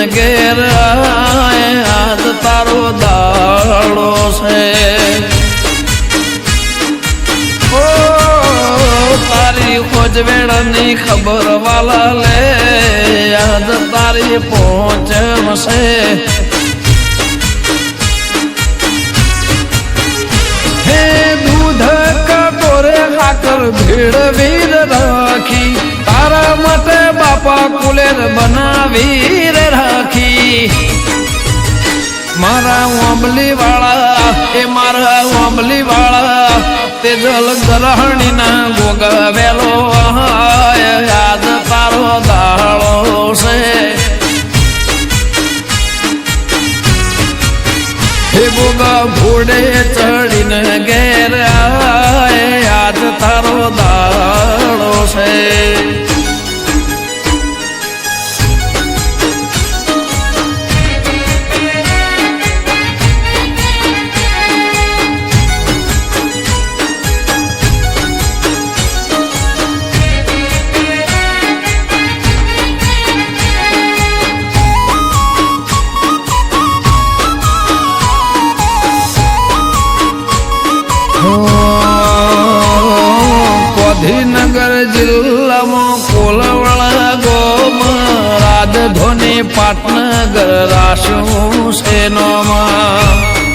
ઘેર આજ તારો દાડો છે ઓ તારી ખોજવેળની ખબર વાલા લે આજ તારી પહોંચશે હે દૂધ કટોરે હાકર ભીડ વીર રાખી તારા માટે બાપા કુલેર બનાવી રાખી મારા ઓંબલી વાળા એ મારા ઓંબલી વાળા તે જલ ગ્રહણી ના ગોગવેલો યાદ તારો દાળો છે હે ગોગા ઘોડે ચડીને ઘેર યાદ તારો દાળો છે ગાંધીનગર જિલ્લામાં કોલવડા ગોમ રાજધોની પાટનગર રાશું સેનોમાં